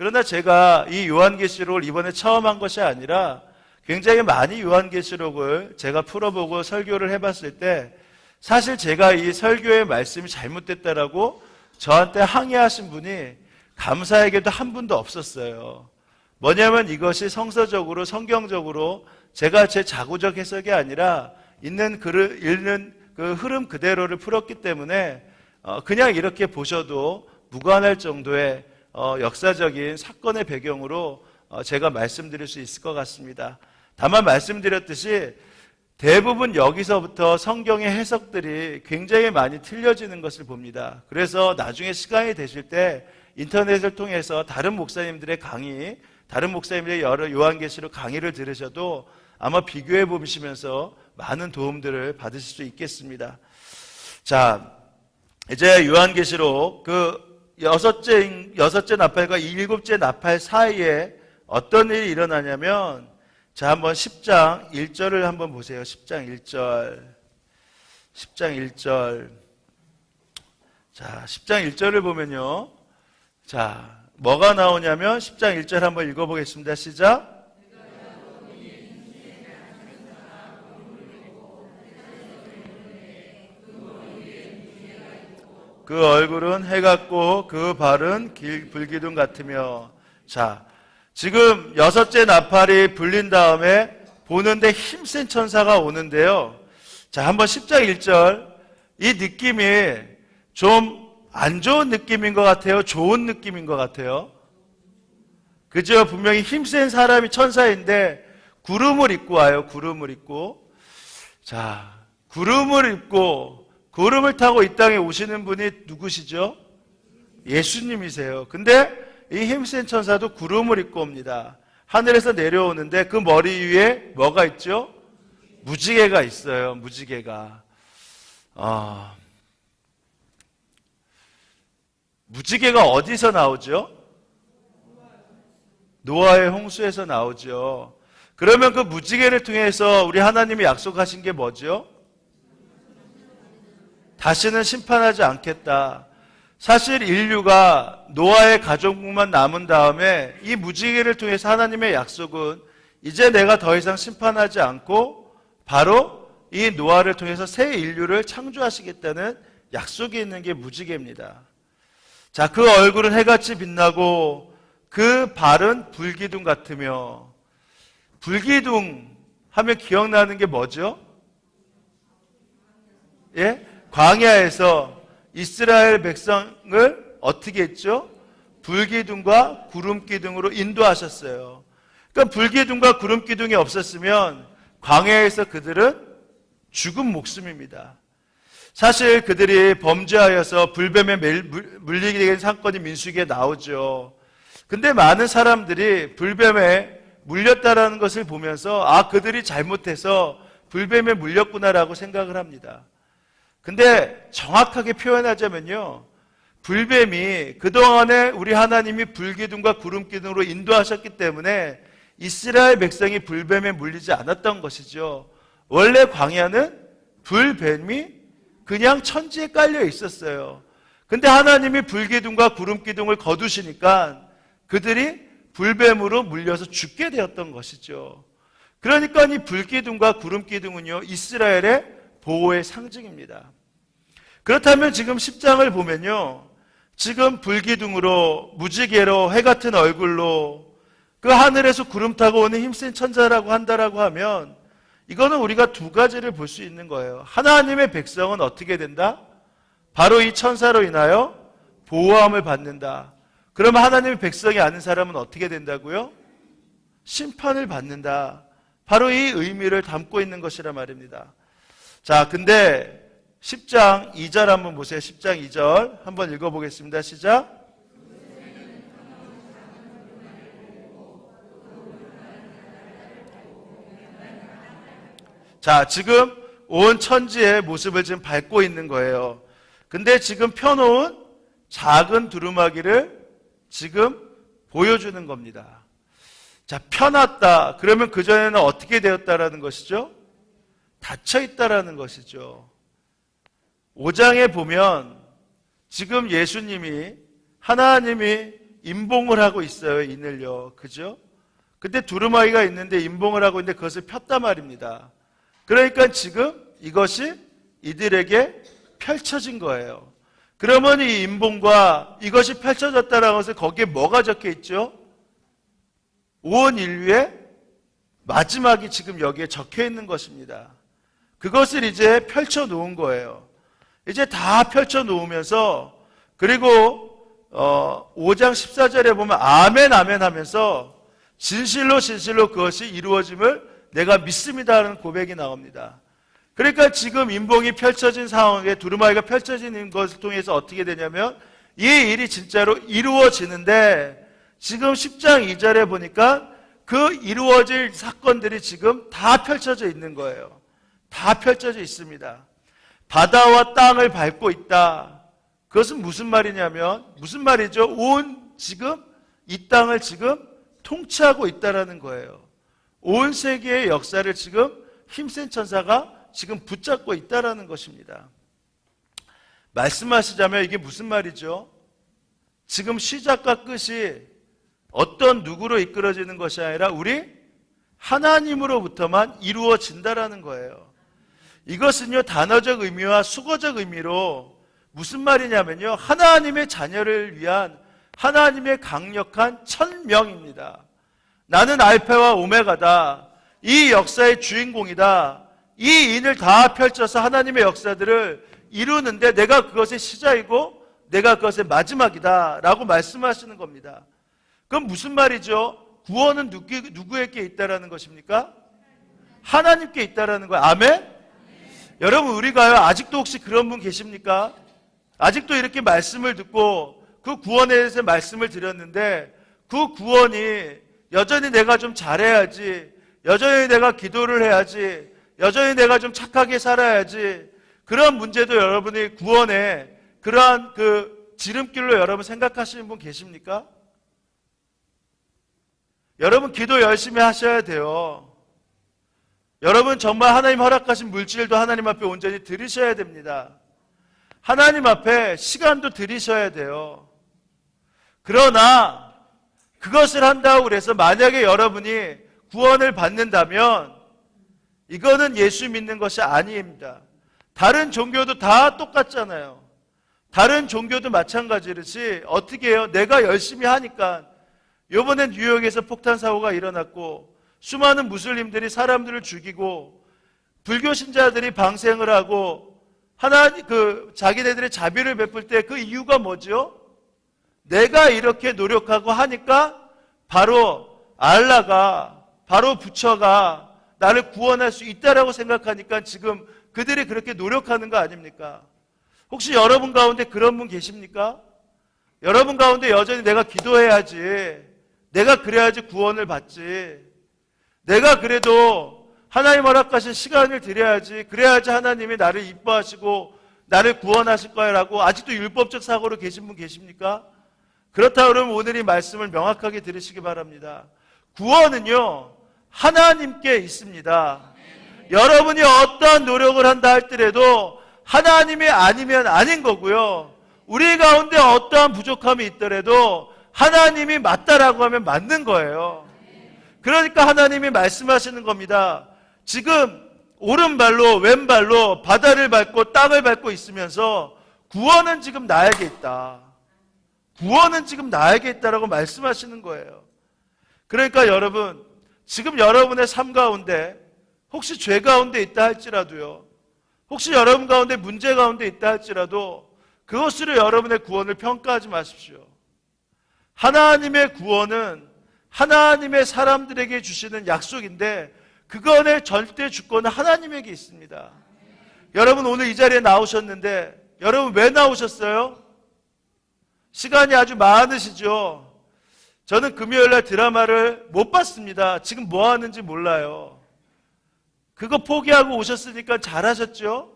그러나 제가 이 요한계시록을 이번에 처음 한 것이 아니라 굉장히 많이 요한계시록을 제가 풀어보고 설교를 해봤을 때 사실 제가 이 설교의 말씀이 잘못됐다라고 저한테 항의하신 분이 감사하게도 한 분도 없었어요. 뭐냐면 이것이 성서적으로 성경적으로 제가 제 자구적 해석이 아니라 읽는 그 흐름 그대로를 풀었기 때문에 그냥 이렇게 보셔도 무관할 정도의 역사적인 사건의 배경으로 제가 말씀드릴 수 있을 것 같습니다. 다만 말씀드렸듯이 대부분 여기서부터 성경의 해석들이 굉장히 많이 틀려지는 것을 봅니다. 그래서 나중에 시간이 되실 때 인터넷을 통해서 다른 목사님들의 강의, 다른 목사님들의 여러 요한계시록 강의를 들으셔도 아마 비교해 보시면서 많은 도움들을 받으실 수 있겠습니다. 자, 이제 요한계시록 그 여섯째 나팔과 일곱째 나팔 사이에 어떤 일이 일어나냐면, 자, 한번 10장 1절을 한번 보세요. 10장 1절. 10장 1절. 자, 10장 1절을 보면요. 자, 뭐가 나오냐면 10장 1절 한번 읽어보겠습니다. 시작. 그 얼굴은 해 같고 그 발은 불기둥 같으며. 자, 지금 여섯째 나팔이 불린 다음에 보는데 힘센 천사가 오는데요. 자, 한번 10장 1절. 이 느낌이 좀 안 좋은 느낌인 것 같아요? 좋은 느낌인 것 같아요? 그죠? 분명히 힘센 사람이 천사인데 구름을 입고 와요. 구름을 입고. 자, 구름을 입고 구름을 타고 이 땅에 오시는 분이 누구시죠? 예수님이세요. 근데 이 힘센 천사도 구름을 입고 옵니다. 하늘에서 내려오는데 그 머리 위에 뭐가 있죠? 무지개가 있어요. 무지개가. 무지개가 어디서 나오죠? 노아의 홍수에서 나오죠. 그러면 그 무지개를 통해서 우리 하나님이 약속하신 게 뭐죠? 다시는 심판하지 않겠다. 사실 인류가 노아의 가족만 남은 다음에 이 무지개를 통해서 하나님의 약속은 이제 내가 더 이상 심판하지 않고 바로 이 노아를 통해서 새 인류를 창조하시겠다는 약속이 있는 게 무지개입니다. 자, 그 얼굴은 해같이 빛나고 그 발은 불기둥 같으며. 불기둥 하면 기억나는 게 뭐죠? 예? 광야에서 이스라엘 백성을 어떻게 했죠? 불기둥과 구름기둥으로 인도하셨어요. 그러니까 불기둥과 구름기둥이 없었으면 광야에서 그들은 죽은 목숨입니다. 사실 그들이 범죄하여서 불뱀에 물리게 된 사건이 민수기에 나오죠. 근데 많은 사람들이 불뱀에 물렸다라는 것을 보면서 그들이 잘못해서 불뱀에 물렸구나라고 생각을 합니다. 근데 정확하게 표현하자면요, 불뱀이 그동안에 우리 하나님이 불기둥과 구름기둥으로 인도하셨기 때문에 이스라엘 백성이 불뱀에 물리지 않았던 것이죠. 원래 광야는 불뱀이 그냥 천지에 깔려 있었어요. 근데 하나님이 불기둥과 구름기둥을 거두시니까 그들이 불뱀으로 물려서 죽게 되었던 것이죠. 그러니까 이 불기둥과 구름기둥은요, 이스라엘의 보호의 상징입니다. 그렇다면 지금 10장을 보면요, 지금 불기둥으로 무지개로 해 같은 얼굴로 그 하늘에서 구름 타고 오는 힘센 천사라고 한다라고 하면 이거는 우리가 두 가지를 볼 수 있는 거예요. 하나님의 백성은 어떻게 된다? 바로 이 천사로 인하여 보호함을 받는다. 그러면 하나님의 백성이 아닌 사람은 어떻게 된다고요? 심판을 받는다. 바로 이 의미를 담고 있는 것이라 말입니다. 자, 근데 10장 2절 한번 보세요. 10장 2절 한번 읽어보겠습니다. 시작. 자, 지금 온 천지의 모습을 지금 밟고 있는 거예요. 근데 지금 펴놓은 작은 두루마기를 지금 보여주는 겁니다. 자, 펴놨다. 그러면 그전에는 어떻게 되었다라는 것이죠? 닫혀있다라는 것이죠. 5장에 보면 지금 예수님이, 하나님이 임봉을 하고 있어요. 인을요. 그죠? 근데 두루마기가 있는데 임봉을 하고 있는데 그것을 폈단 말입니다. 그러니까 지금 이것이 이들에게 펼쳐진 거예요. 그러면 이 임봉과 이것이 펼쳐졌다는 것은 거기에 뭐가 적혀 있죠? 온 인류의 마지막이 지금 여기에 적혀 있는 것입니다. 그것을 이제 펼쳐 놓은 거예요. 이제 다 펼쳐 놓으면서, 그리고 5장 14절에 보면 아멘 아멘 하면서 진실로 진실로 그것이 이루어짐을 내가 믿습니다 하는 고백이 나옵니다. 그러니까 지금 임봉이 펼쳐진 상황에 두루마기가 펼쳐지는 것을 통해서 어떻게 되냐면 이 일이 진짜로 이루어지는데, 지금 10장 2절에 보니까 그 이루어질 사건들이 지금 다 펼쳐져 있는 거예요. 다 펼쳐져 있습니다. 바다와 땅을 밟고 있다. 그것은 무슨 말이냐면, 무슨 말이죠? 지금 이 땅을 지금 통치하고 있다라는 거예요. 온 세계의 역사를 지금 힘센 천사가 지금 붙잡고 있다라는 것입니다. 말씀하시자면 이게 무슨 말이죠? 지금 시작과 끝이 어떤 누구로 이끌어지는 것이 아니라 우리 하나님으로부터만 이루어진다라는 거예요. 이것은요, 단어적 의미와 수거적 의미로 무슨 말이냐면요, 하나님의 자녀를 위한 하나님의 강력한 천명입니다. 나는 알파와 오메가다. 이 역사의 주인공이다. 이 인을 다 펼쳐서 하나님의 역사들을 이루는데 내가 그것의 시작이고 내가 그것의 마지막이다 라고 말씀하시는 겁니다. 그럼 무슨 말이죠? 구원은 누구에게 있다라는 것입니까? 하나님께 있다라는 거예요. 아멘? 여러분, 우리가요, 아직도 혹시 그런 분 계십니까? 아직도 이렇게 말씀을 듣고 그 구원에 대해서 말씀을 드렸는데 그 구원이 여전히 내가 좀 잘해야지, 여전히 내가 기도를 해야지, 여전히 내가 좀 착하게 살아야지, 그런 문제도 여러분이 구원에 그러한 그 지름길로 여러분 생각하시는 분 계십니까? 여러분, 기도 열심히 하셔야 돼요. 여러분, 정말 하나님 허락하신 물질도 하나님 앞에 온전히 드리셔야 됩니다. 하나님 앞에 시간도 드리셔야 돼요. 그러나 그것을 한다고 그래서 만약에 여러분이 구원을 받는다면 이거는 예수 믿는 것이 아닙니다. 다른 종교도 다 똑같잖아요. 다른 종교도 마찬가지듯이 어떻게 해요? 내가 열심히 하니까. 이번엔 뉴욕에서 폭탄 사고가 일어났고 수많은 무슬림들이 사람들을 죽이고 불교 신자들이 방생을 하고 하나님 자기네들의 자비를 베풀 때 그 이유가 뭐죠? 내가 이렇게 노력하고 하니까 바로 알라가, 바로 부처가 나를 구원할 수 있다라고 생각하니까 지금 그들이 그렇게 노력하는 거 아닙니까? 혹시 여러분 가운데 그런 분 계십니까? 여러분 가운데 여전히 내가 기도해야지, 내가 그래야지 구원을 받지, 내가 그래도 하나님 허락하신 시간을 드려야지, 그래야지 하나님이 나를 이뻐하시고 나를 구원하실 거야 라고 아직도 율법적 사고로 계신 분 계십니까? 그렇다 그러면 오늘 이 말씀을 명확하게 들으시기 바랍니다. 구원은요, 하나님께 있습니다. 여러분이 어떠한 노력을 한다 할지라도 하나님이 아니면 아닌 거고요, 우리 가운데 어떠한 부족함이 있더라도 하나님이 맞다라고 하면 맞는 거예요. 그러니까 하나님이 말씀하시는 겁니다. 지금 오른발로 왼발로 바다를 밟고 땅을 밟고 있으면서 구원은 지금 나에게 있다. 구원은 지금 나에게 있다라고 말씀하시는 거예요. 그러니까 여러분, 지금 여러분의 삶 가운데 혹시 죄 가운데 있다 할지라도요, 혹시 여러분 가운데 문제 가운데 있다 할지라도 그것으로 여러분의 구원을 평가하지 마십시오. 하나님의 구원은 하나님의 사람들에게 주시는 약속인데 그거의 절대 주권은 하나님에게 있습니다. 여러분, 오늘 이 자리에 나오셨는데 여러분 왜 나오셨어요? 시간이 아주 많으시죠? 저는 금요일날 드라마를 못 봤습니다. 지금 뭐 하는지 몰라요. 그거 포기하고 오셨으니까 잘하셨죠?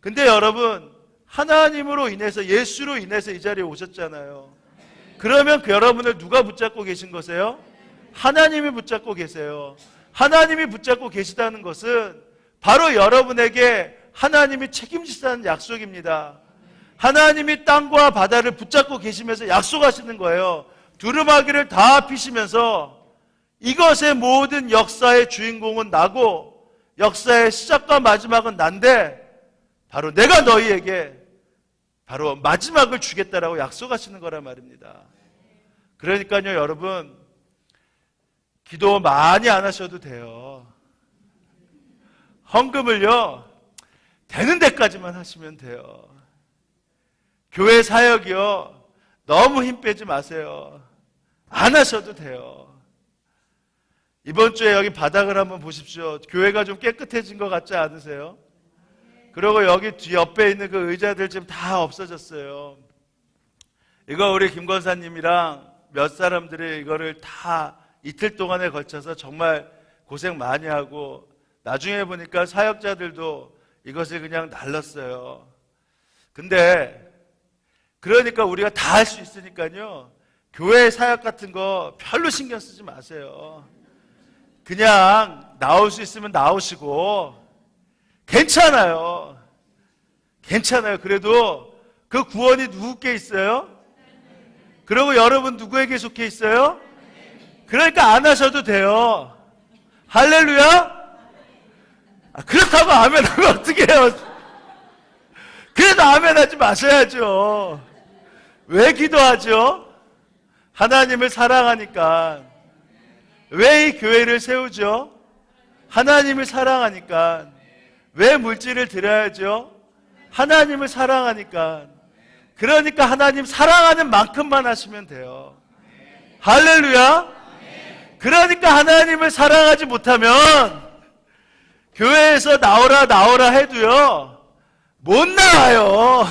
근데 여러분, 하나님으로 인해서, 예수로 인해서 이 자리에 오셨잖아요. 그러면 여러분을 누가 붙잡고 계신 거세요? 하나님이 붙잡고 계세요. 하나님이 붙잡고 계시다는 것은 바로 여러분에게 하나님이 책임지시다는 약속입니다. 하나님이 땅과 바다를 붙잡고 계시면서 약속하시는 거예요. 두루마기를 다 피시면서 이것의 모든 역사의 주인공은 나고 역사의 시작과 마지막은 난데 바로 내가 너희에게 바로 마지막을 주겠다라고 약속하시는 거란 말입니다. 그러니까요, 여러분, 기도 많이 안 하셔도 돼요. 헌금을요, 되는 데까지만 하시면 돼요. 교회 사역이요, 너무 힘 빼지 마세요. 안 하셔도 돼요. 이번 주에 여기 바닥을 한번 보십시오. 교회가 좀 깨끗해진 것 같지 않으세요? 그리고 여기 뒤 옆에 있는 그 의자들 지금 다 없어졌어요. 이거 우리 김 권사님이랑 몇 사람들이 이거를 다 이틀 동안에 걸쳐서 정말 고생 많이 하고 나중에 보니까 사역자들도 이것을 그냥 날랐어요. 근데 그러니까 우리가 다 할 수 있으니까요, 교회 사역 같은 거 별로 신경 쓰지 마세요. 그냥 나올 수 있으면 나오시고 괜찮아요. 괜찮아요. 그래도 그 구원이 누구께 있어요? 그리고 여러분 누구에게 속해 있어요? 그러니까 안 하셔도 돼요. 할렐루야? 그렇다고 아멘 하면 어떻게 해요? 그래도 아멘 하지 마셔야죠. 왜 기도하죠? 하나님을 사랑하니까. 왜 이 교회를 세우죠? 하나님을 사랑하니까. 왜 물질을 드려야죠? 하나님을 사랑하니까. 그러니까 하나님 사랑하는 만큼만 하시면 돼요. 할렐루야? 그러니까 하나님을 사랑하지 못하면 교회에서 나오라 해도요, 못 나와요.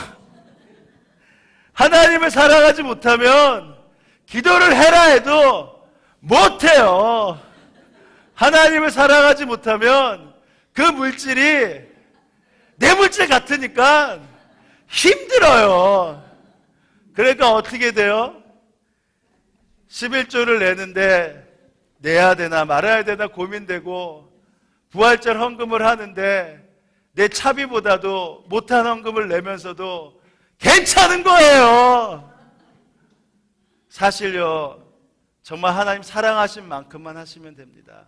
하나님을 사랑하지 못하면 기도를 해라 해도 못해요. 하나님을 사랑하지 못하면 그 물질이 내 물질 같으니까 힘들어요. 그러니까 어떻게 돼요? 11조를 내는데 내야 되나 말아야 되나 고민되고, 부활절 헌금을 하는데 내 차비보다도 못한 헌금을 내면서도 괜찮은 거예요. 사실요, 정말 하나님 사랑하신 만큼만 하시면 됩니다.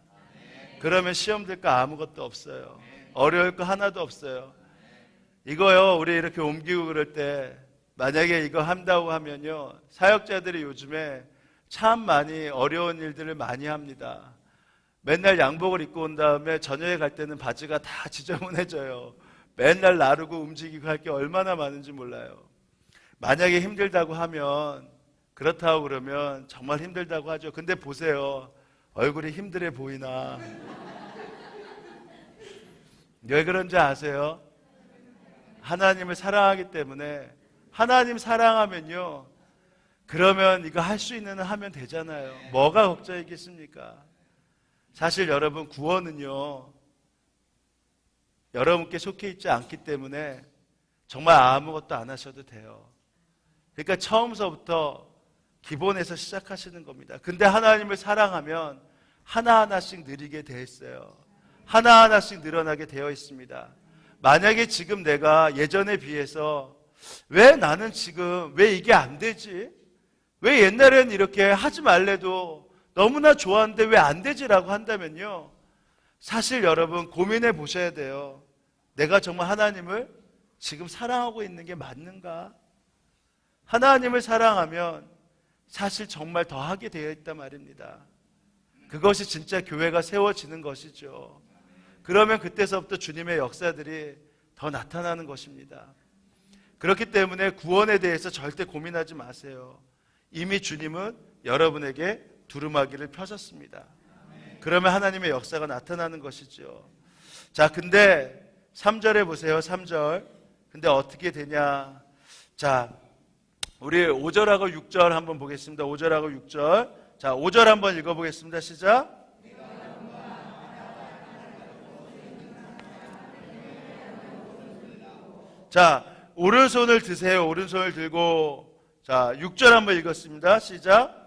그러면 시험 들 거 아무것도 없어요. 어려울 거 하나도 없어요. 이거요, 우리 이렇게 옮기고 그럴 때 만약에 이거 한다고 하면요, 사역자들이 요즘에 참 많이 어려운 일들을 많이 합니다. 맨날 양복을 입고 온 다음에 저녁에 갈 때는 바지가 다 지저분해져요. 맨날 나르고 움직이고 할 게 얼마나 많은지 몰라요. 만약에 힘들다고 하면, 그렇다고 그러면 정말 힘들다고 하죠. 근데 보세요, 얼굴이 힘들어 보이나? 왜 그런지 아세요? 하나님을 사랑하기 때문에. 하나님 사랑하면요, 그러면 이거 할 수 있는 한 하면 되잖아요. 뭐가 걱정이겠습니까? 사실 여러분, 구원은요, 여러분께 속해 있지 않기 때문에 정말 아무것도 안 하셔도 돼요. 그러니까 처음서부터 기본에서 시작하시는 겁니다. 근데 하나님을 사랑하면 하나하나씩 누리게 되어 있어요. 하나하나씩 늘어나게 되어 있습니다. 만약에 지금 내가 예전에 비해서 왜 나는 지금 왜 이게 안 되지? 왜 옛날엔 이렇게 하지 말래도 너무나 좋았는데 왜 안 되지라고 한다면요, 사실 여러분 고민해 보셔야 돼요. 내가 정말 하나님을 지금 사랑하고 있는 게 맞는가? 하나님을 사랑하면 사실 정말 더 하게 되어 있단 말입니다. 그것이 진짜 교회가 세워지는 것이죠. 그러면 그때서부터 주님의 역사들이 더 나타나는 것입니다. 그렇기 때문에 구원에 대해서 절대 고민하지 마세요. 이미 주님은 여러분에게 두루마기를 펴셨습니다. 그러면 하나님의 역사가 나타나는 것이죠. 자, 근데 3절에 보세요. 3절. 근데 어떻게 되냐? 자, 우리 5절하고 6절 한번 보겠습니다. 5절하고 6절. 자, 5절 한번 읽어보겠습니다. 시작. 자, 오른손을 드세요. 오른손을 들고. 자, 6절 한번 읽었습니다. 시작.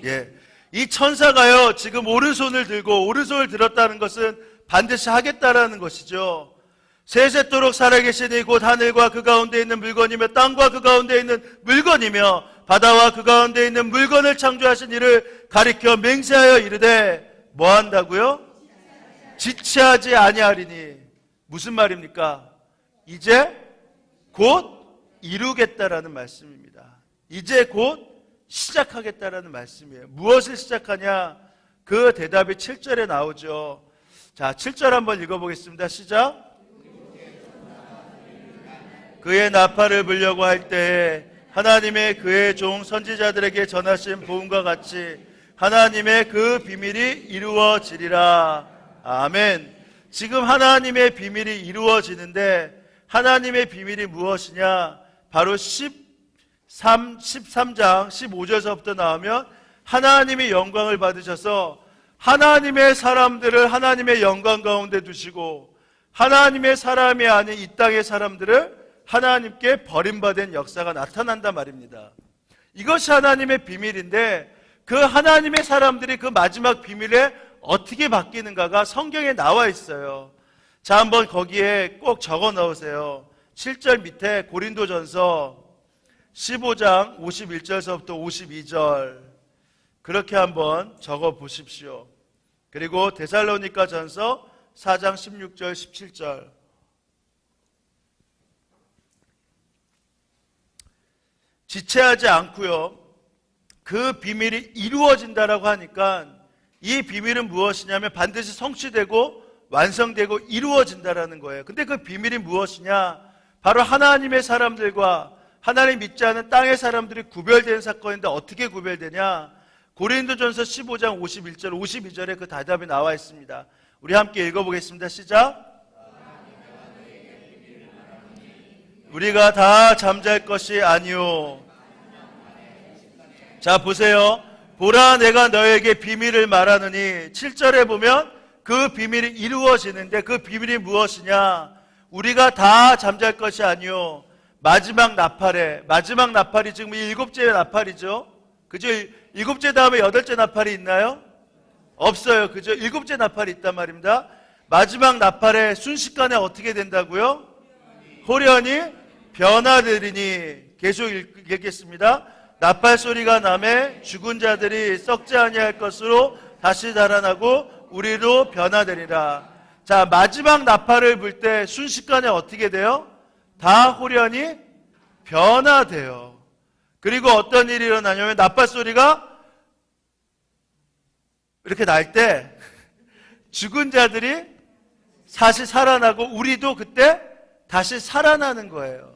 예. 이 천사가요, 지금 오른손을 들고, 오른손을 들었다는 것은 반드시 하겠다라는 것이죠. 세세토록 살아계시니 곧 하늘과 그 가운데 있는 물건이며 땅과 그 가운데 있는 물건이며 바다와 그 가운데 있는 물건을 창조하신 이를 가리켜 맹세하여 이르되 뭐 한다고요? 지체하지 아니하리니. 무슨 말입니까? 이제 곧 이루겠다라는 말씀입니다. 이제 곧 시작하겠다라는 말씀이에요. 무엇을 시작하냐? 그 대답이 7절에 나오죠. 자, 7절 한번 읽어보겠습니다. 시작. 그의 나팔을 불려고 할 때에 하나님의 그의 종 선지자들에게 전하신 복음과 같이 하나님의 그 비밀이 이루어지리라. 아멘. 지금 하나님의 비밀이 이루어지는데 하나님의 비밀이 무엇이냐? 바로 13장 15절서부터 나오면 하나님이 영광을 받으셔서 하나님의 사람들을 하나님의 영광 가운데 두시고 하나님의 사람이 아닌 이 땅의 사람들을 하나님께 버림받은 역사가 나타난단 말입니다. 이것이 하나님의 비밀인데 그 하나님의 사람들이 그 마지막 비밀에 어떻게 바뀌는가가 성경에 나와 있어요. 자, 한번 거기에 꼭 적어 넣으세요. 7절 밑에 고린도전서 15장 51절서부터 52절 그렇게 한번 적어 보십시오. 그리고 데살로니가 전서 4장 16절 17절 지체하지 않고요. 그 비밀이 이루어진다라고 하니까 이 비밀은 무엇이냐면 반드시 성취되고 완성되고 이루어진다라는 거예요. 근데 그 비밀이 무엇이냐? 바로 하나님의 사람들과 하나님 믿지 않은 땅의 사람들이 구별되는 사건인데 어떻게 구별되냐? 고린도전서 15장 51절 52절에 그 대답이 나와 있습니다. 우리 함께 읽어보겠습니다. 시작. 우리가 다 잠잘 것이 아니요. 자, 보세요. 보라, 내가 너에게 비밀을 말하느니 7절에 보면 그 비밀이 이루어지는데 그 비밀이 무엇이냐? 우리가 다 잠잘 것이 아니요. 마지막 나팔이 지금 7째 나팔이죠. 그죠? 7째 다음에 8째 나팔이 있나요? 없어요. 그죠? 7째 나팔이 있단 말입니다. 마지막 나팔에 순식간에 어떻게 된다고요? 호련히 변화되리니. 계속 읽겠습니다. 나팔 소리가 나매 죽은 자들이 썩지 아니할 것으로 다시 달아나고 우리도 변화되리라. 자, 마지막 나팔을 불 때 순식간에 어떻게 돼요? 다 호련히 변화돼요. 그리고 어떤 일이 일어나냐면 나팔 소리가 이렇게 날 때 죽은 자들이 다시 살아나고 우리도 그때 다시 살아나는 거예요.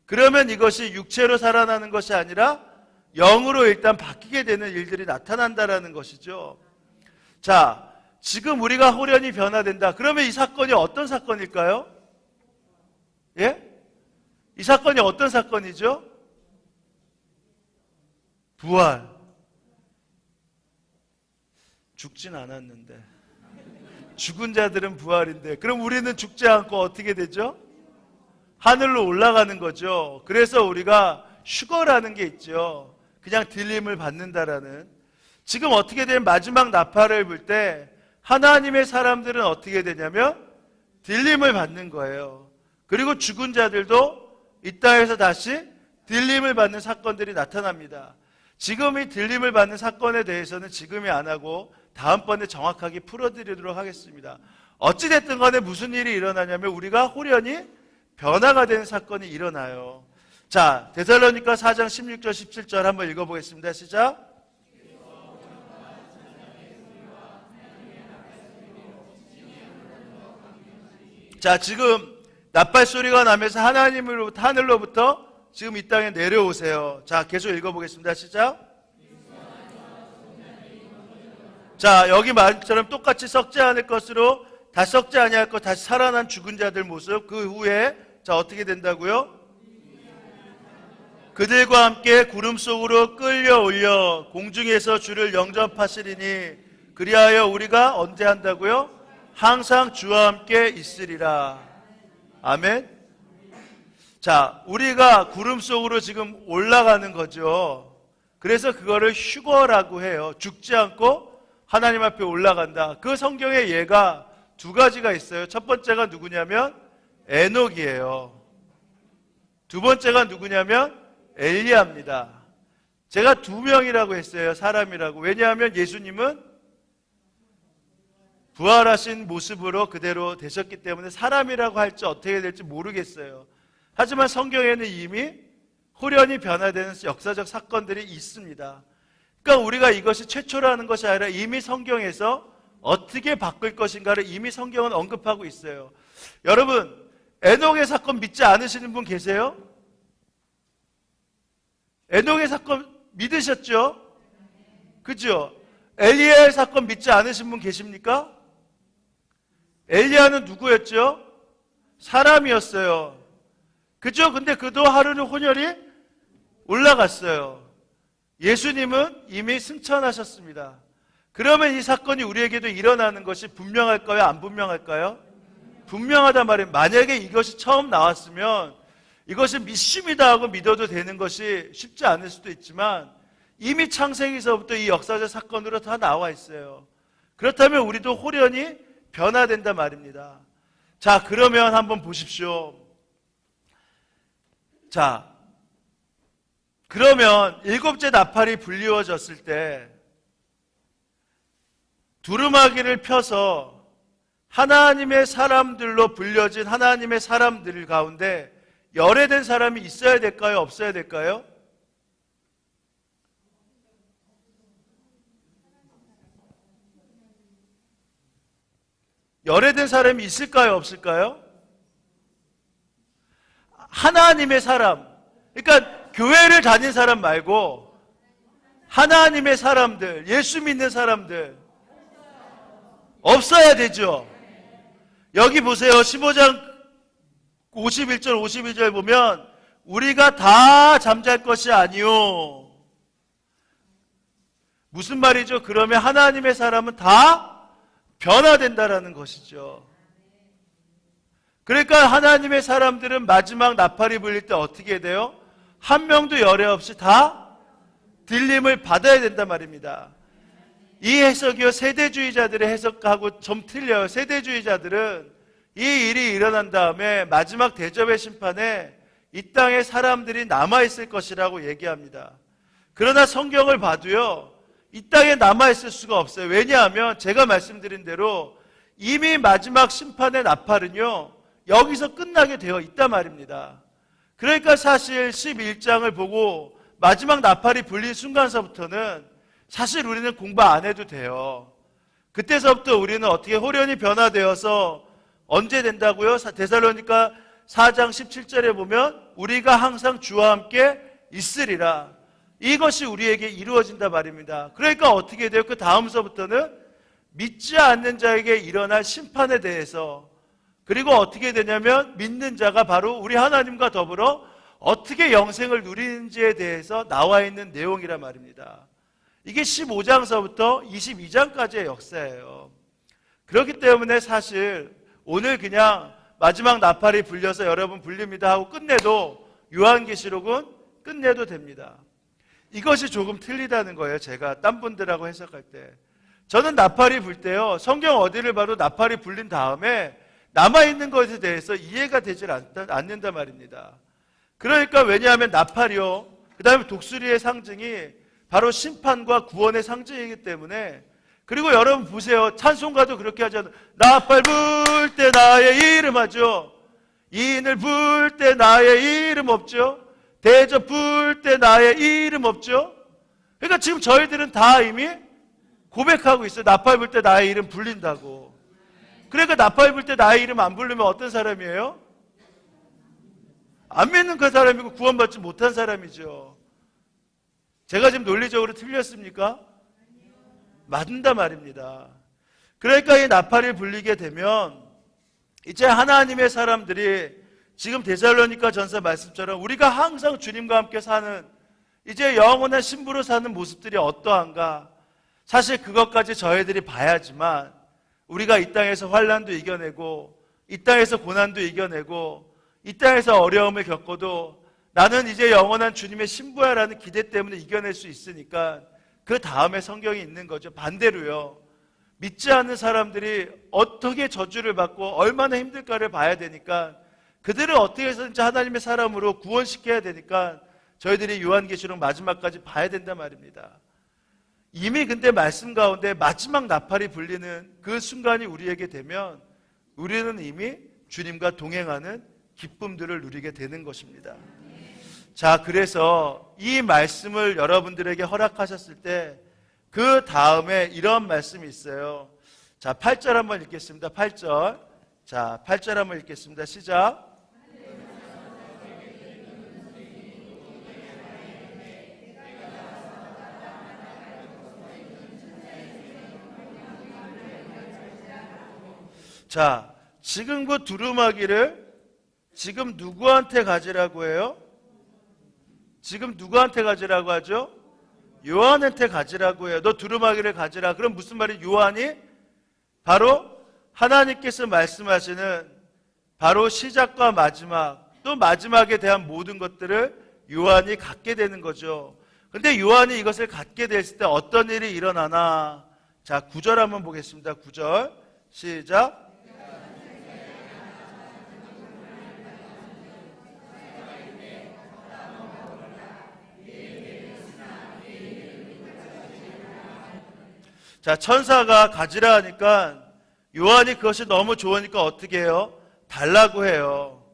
그러면 이것이 육체로 살아나는 것이 아니라 영으로 일단 바뀌게 되는 일들이 나타난다라는 것이죠. 자, 지금 우리가 호련히 변화된다. 그러면 이 사건이 어떤 사건일까요? 예? 이 사건이 어떤 사건이죠? 부활. 죽진 않았는데. 죽은 자들은 부활인데. 그럼 우리는 죽지 않고 어떻게 되죠? 하늘로 올라가는 거죠. 그래서 우리가 휴거라는 게 있죠. 그냥 들림을 받는다라는. 지금 어떻게 되면 마지막 나팔을 불 때 하나님의 사람들은 어떻게 되냐면 들림을 받는 거예요. 그리고 죽은 자들도 이 땅에서 다시 들림을 받는 사건들이 나타납니다. 지금 이 들림을 받는 사건에 대해서는 지금이 안 하고 다음번에 정확하게 풀어드리도록 하겠습니다. 어찌됐든 간에 무슨 일이 일어나냐면 우리가 호련히 변화가 되는 사건이 일어나요. 자, 데살로니가 4장 16절 17절 한번 읽어보겠습니다. 시작. 자, 지금 나팔 소리가 나면서 하늘로부터 지금 이 땅에 내려오세요. 자, 계속 읽어보겠습니다. 시작. 자, 여기 말처럼 똑같이 썩지 않을 것으로 다시 썩지 아니할 것, 다시 살아난 죽은 자들 모습. 그 후에 자, 어떻게 된다고요? 그들과 함께 구름 속으로 끌려 올려 공중에서 주를 영접하시리니 그리하여 우리가 언제 한다고요? 항상 주와 함께 있으리라. 아멘. 자, 우리가 구름 속으로 지금 올라가는 거죠. 그래서 그거를 휴거라고 해요. 죽지 않고 하나님 앞에 올라간다. 그 성경의 예가 두 가지가 있어요. 첫 번째가 누구냐면 에녹이에요. 두 번째가 누구냐면 엘리야입니다. 제가 두 명이라고 했어요. 사람이라고. 왜냐하면 예수님은 부활하신 모습으로 그대로 되셨기 때문에 사람이라고 할지 어떻게 될지 모르겠어요. 하지만 성경에는 이미 홀연히 변화되는 역사적 사건들이 있습니다. 그러니까 우리가 이것이 최초라는 것이 아니라 이미 성경에서 어떻게 바꿀 것인가를 이미 성경은 언급하고 있어요. 여러분, 에녹의 사건 믿지 않으시는 분 계세요? 에녹의 사건 믿으셨죠? 그죠? 엘리야의 사건 믿지 않으신 분 계십니까? 엘리야는 누구였죠? 사람이었어요. 그죠? 근데 그도 하루는 혼혈이 올라갔어요. 예수님은 이미 승천하셨습니다. 그러면 이 사건이 우리에게도 일어나는 것이 분명할까요? 안 분명할까요? 분명하단 말이에요. 만약에 이것이 처음 나왔으면 이것은 믿습니다 하고 믿어도 되는 것이 쉽지 않을 수도 있지만 이미 창세기서부터 이 역사적 사건으로 다 나와 있어요. 그렇다면 우리도 홀연히 변화된단 말입니다. 자, 그러면 한번 보십시오. 자, 그러면 일곱째 나팔이 불리워졌을 때 두루마기를 펴서 하나님의 사람들로 불려진 하나님의 사람들 가운데 열애된 사람이 있어야 될까요? 없어야 될까요? 열애된 사람이 있을까요? 없을까요? 하나님의 사람, 그러니까 교회를 다닌 사람 말고 하나님의 사람들, 예수 믿는 사람들 없어야 되죠. 여기 보세요. 15장 51절 52절 보면 우리가 다 잠잘 것이 아니요. 무슨 말이죠? 그러면 하나님의 사람은 다 변화된다라는 것이죠. 그러니까 하나님의 사람들은 마지막 나팔이 불릴 때 어떻게 돼요? 한 명도 열애 없이 다 들림을 받아야 된단 말입니다. 이 해석이요, 세대주의자들의 해석하고 좀 틀려요. 세대주의자들은 이 일이 일어난 다음에 마지막 대접의 심판에 이 땅에 사람들이 남아있을 것이라고 얘기합니다. 그러나 성경을 봐도요, 이 땅에 남아있을 수가 없어요. 왜냐하면 제가 말씀드린 대로 이미 마지막 심판의 나팔은요, 여기서 끝나게 되어 있단 말입니다. 그러니까 사실 11장을 보고 마지막 나팔이 불린 순간서부터는 사실 우리는 공부 안 해도 돼요. 그때서부터 우리는 어떻게 홀연히 변화되어서 언제 된다고요? 데살로니가 4장 17절에 보면 우리가 항상 주와 함께 있으리라. 이것이 우리에게 이루어진단 말입니다. 그러니까 어떻게 돼요? 그 다음서부터는 믿지 않는 자에게 일어날 심판에 대해서, 그리고 어떻게 되냐면 믿는 자가 바로 우리 하나님과 더불어 어떻게 영생을 누리는지에 대해서 나와 있는 내용이란 말입니다. 이게 15장서부터 22장까지의 역사예요. 그렇기 때문에 사실 오늘 그냥 마지막 나팔이 불려서 여러분 불립니다 하고 끝내도 요한계시록은 끝내도 됩니다. 이것이 조금 틀리다는 거예요. 제가 딴 분들하고 해석할 때. 저는 나팔이 불 때요, 성경 어디를 봐도 나팔이 불린 다음에 남아있는 것에 대해서 이해가 되질 않는단 말입니다. 그러니까 왜냐하면 나팔이요, 그 다음에 독수리의 상징이 바로 심판과 구원의 상징이기 때문에. 그리고 여러분 보세요. 찬송가도 그렇게 하잖아요. 나팔 불 때 나의 이름 하죠. 인을 불 때 나의 이름 없죠. 대접 불 때 나의 이름 없죠. 그러니까 지금 저희들은 다 이미 고백하고 있어요. 나팔 불 때 나의 이름 불린다고. 그러니까 나팔 불 때 나의 이름 안 부르면 어떤 사람이에요? 안 믿는 그 사람이고 구원받지 못한 사람이죠. 제가 지금 논리적으로 틀렸습니까? 맞는단 말입니다. 그러니까 이 나팔이 불리게 되면 이제 하나님의 사람들이 지금 데살로니가 전서 말씀처럼 우리가 항상 주님과 함께 사는 이제 영원한 신부로 사는 모습들이 어떠한가, 사실 그것까지 저희들이 봐야지만 우리가 이 땅에서 환난도 이겨내고 이 땅에서 고난도 이겨내고 이 땅에서 어려움을 겪어도 나는 이제 영원한 주님의 신부야라는 기대 때문에 이겨낼 수 있으니까 그 다음에 성경이 있는 거죠. 반대로요. 믿지 않는 사람들이 어떻게 저주를 받고 얼마나 힘들까를 봐야 되니까 그들을 어떻게 해서든지 하나님의 사람으로 구원시켜야 되니까 저희들이 요한계시록 마지막까지 봐야 된단 말입니다. 이미 근데 말씀 가운데 마지막 나팔이 불리는 그 순간이 우리에게 되면 우리는 이미 주님과 동행하는 기쁨들을 누리게 되는 것입니다. 자, 그래서 이 말씀을 여러분들에게 허락하셨을 때 그 다음에 이런 말씀이 있어요. 자, 8절 한번 읽겠습니다. 8절. 자, 8절 한번 읽겠습니다. 시작. 자, 지금 그 두루마기를 지금 누구한테 가지라고 해요? 지금 누구한테 가지라고 하죠? 요한한테 가지라고 해요. 너 두루마기를 가지라. 그럼 무슨 말이 요한이 바로 하나님께서 말씀하시는 바로 시작과 마지막 또 마지막에 대한 모든 것들을 요한이 갖게 되는 거죠. 근데 요한이 이것을 갖게 됐을 때 어떤 일이 일어나나? 자, 9절 한번 보겠습니다. 9절 시작. 자, 천사가 가지라 하니까 요한이 그것이 너무 좋으니까 어떻게 해요? 달라고 해요.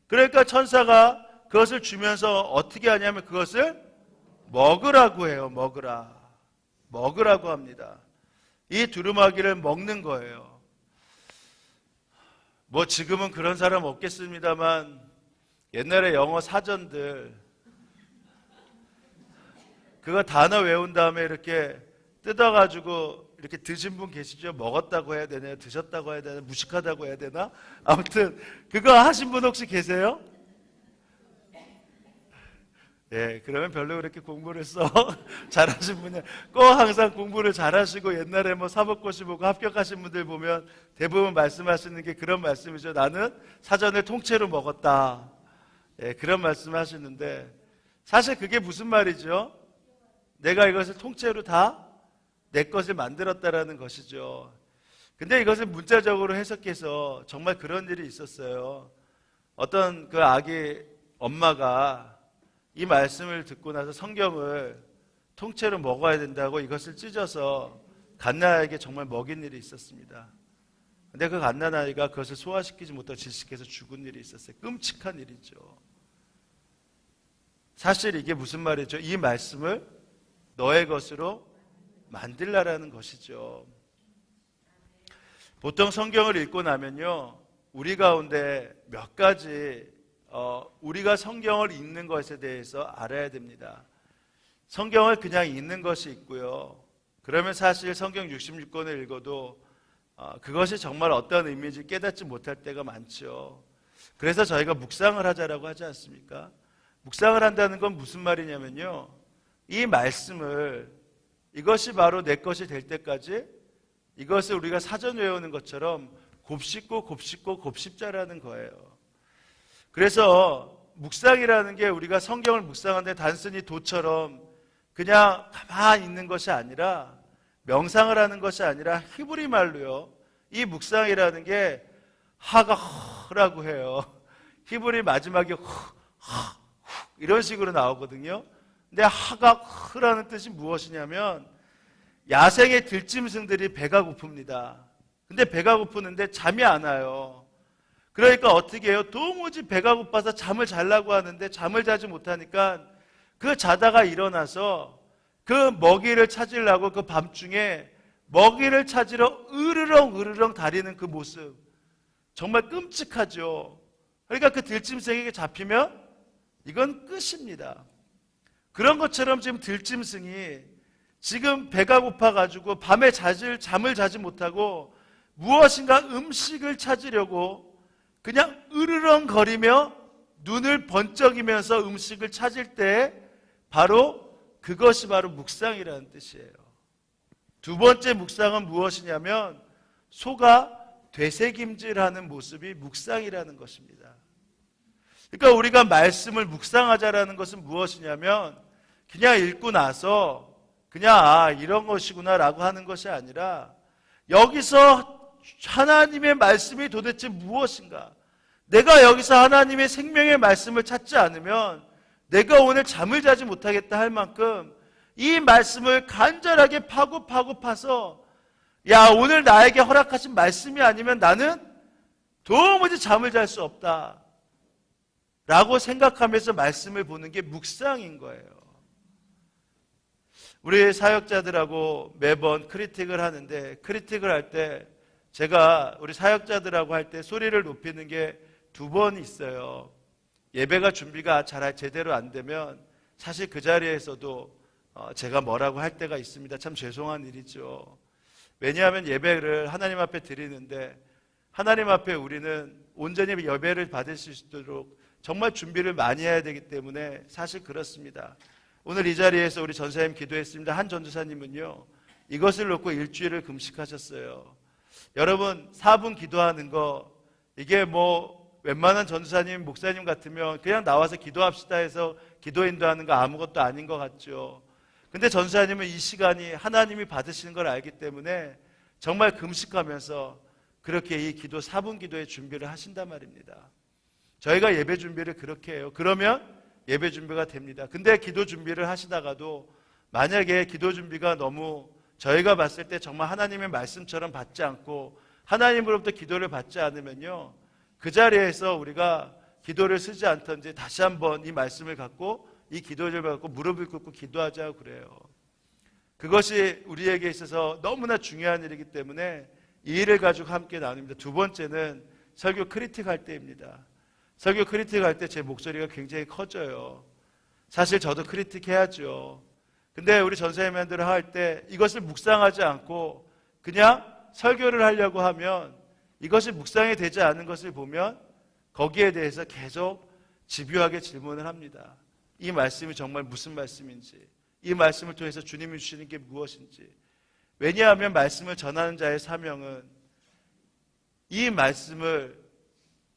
그러니까 천사가 그것을 주면서 어떻게 하냐면 그것을 먹으라고 해요. 먹으라고 합니다. 이 두루마기를 먹는 거예요. 뭐 지금은 그런 사람 없겠습니다만 옛날에 영어 사전들 그거 단어 외운 다음에 이렇게 뜯어가지고 이렇게 드신 분 계시죠? 먹었다고 해야 되나? 드셨다고 해야 되나? 무식하다고 해야 되나? 아무튼 그거 하신 분 혹시 계세요? 예, 그러면 별로 그렇게 공부를 잘하신 분이 꼭 항상 공부를 잘하시고 옛날에 뭐 사법고시 보고 합격하신 분들 보면 대부분 말씀하시는 게 그런 말씀이죠. 나는 사전을 통째로 먹었다. 예, 그런 말씀하시는데 사실 그게 무슨 말이죠? 내가 이것을 통째로 다 내 것을 만들었다라는 것이죠. 근데 이것을 문자적으로 해석해서 정말 그런 일이 있었어요. 어떤 그 아기 엄마가 이 말씀을 듣고 나서 성경을 통째로 먹어야 된다고 이것을 찢어서 갓난아이에게 정말 먹인 일이 있었습니다. 근데 그 갓난아이가 그것을 소화시키지 못하고 질식해서 죽은 일이 있었어요. 끔찍한 일이죠. 사실 이게 무슨 말이죠? 이 말씀을 너의 것으로 만들라라는 것이죠. 보통 성경을 읽고 나면요, 우리 가운데 몇 가지 우리가 성경을 읽는 것에 대해서 알아야 됩니다. 성경을 그냥 읽는 것이 있고요. 그러면 사실 성경 66권을 읽어도 그것이 정말 어떤 의미인지 깨닫지 못할 때가 많죠. 그래서 저희가 묵상을 하자라고 하지 않습니까? 묵상을 한다는 건 무슨 말이냐면요, 이 말씀을 이것이 바로 내 것이 될 때까지 이것을 우리가 사전 외우는 것처럼 곱씹자라는 거예요. 그래서 묵상이라는 게 우리가 성경을 묵상하는데 단순히 도처럼 그냥 가만히 있는 것이 아니라 명상을 하는 것이 아니라 히브리 말로요, 이 묵상이라는 게 하가라고 해요. 히브리 마지막에 이런 식으로 나오거든요. 근데 하가흐라는 뜻이 무엇이냐면 야생의 들짐승들이 배가 고픕니다. 근데 배가 고프는데 잠이 안 와요. 그러니까 어떻게 해요? 도무지 배가 고파서 잠을 자려고 하는데 잠을 자지 못하니까 그 자다가 일어나서 그 먹이를 찾으려고 그 밤중에 먹이를 찾으러 으르렁 다니는 그 모습 정말 끔찍하죠. 그러니까 그 들짐승에게 잡히면 이건 끝입니다. 그런 것처럼 지금 들짐승이 지금 배가 고파가지고 밤에 잠을 자지 못하고 무엇인가 음식을 찾으려고 그냥 으르렁거리며 눈을 번쩍이면서 음식을 찾을 때 바로 그것이 바로 묵상이라는 뜻이에요. 두 번째 묵상은 무엇이냐면 소가 되새김질하는 모습이 묵상이라는 것입니다. 그러니까 우리가 말씀을 묵상하자라는 것은 무엇이냐면 그냥 읽고 나서 그냥 이런 것이구나 라고 하는 것이 아니라 여기서 하나님의 말씀이 도대체 무엇인가? 내가 여기서 하나님의 생명의 말씀을 찾지 않으면 내가 오늘 잠을 자지 못하겠다 할 만큼 이 말씀을 간절하게 파서 야, 오늘 나에게 허락하신 말씀이 아니면 나는 도무지 잠을 잘 수 없다 라고 생각하면서 말씀을 보는 게 묵상인 거예요. 우리 사역자들하고 매번 크리틱을 하는데, 크리틱을 할 때 제가 우리 사역자들하고 할 때 소리를 높이는 게 두 번 있어요. 예배가 준비가 잘 제대로 안 되면 사실 그 자리에서도 제가 뭐라고 할 때가 있습니다. 참 죄송한 일이죠. 왜냐하면 예배를 하나님 앞에 드리는데 하나님 앞에 우리는 온전히 예배를 받을 수 있도록 정말 준비를 많이 해야 되기 때문에 사실 그렇습니다. 오늘 이 자리에서 우리 전사님 기도했습니다. 한 전도사님은요, 이것을 놓고 일주일을 금식하셨어요. 여러분, 4분 기도하는 거, 이게 뭐 웬만한 전도사님, 목사님 같으면 그냥 나와서 기도합시다 해서 기도 인도하는 거 아무것도 아닌 것 같죠. 근데 전도사님은 이 시간이 하나님이 받으시는 걸 알기 때문에 정말 금식하면서 그렇게 이 기도, 4분 기도의 준비를 하신단 말입니다. 저희가 예배 준비를 그렇게 해요. 그러면 예배 준비가 됩니다. 근데 기도 준비를 하시다가도 만약에 기도 준비가 너무 저희가 봤을 때 정말 하나님의 말씀처럼 받지 않고 하나님으로부터 기도를 받지 않으면요, 그 자리에서 우리가 기도를 쓰지 않던지 다시 한번 이 말씀을 갖고 이 기도를 갖고 무릎을 꿇고 기도하자고 그래요. 그것이 우리에게 있어서 너무나 중요한 일이기 때문에 이 일을 가지고 함께 나눕니다. 두 번째는 설교 크리틱할 때입니다. 설교 크리틱할 때 제 목소리가 굉장히 커져요. 사실 저도 크리틱해야죠. 근데 우리 전사님들 할 때 이것을 묵상하지 않고 그냥 설교를 하려고 하면 이것이 묵상이 되지 않은 것을 보면 거기에 대해서 계속 집요하게 질문을 합니다. 이 말씀이 정말 무슨 말씀인지, 이 말씀을 통해서 주님이 주시는 게 무엇인지. 왜냐하면 말씀을 전하는 자의 사명은 이 말씀을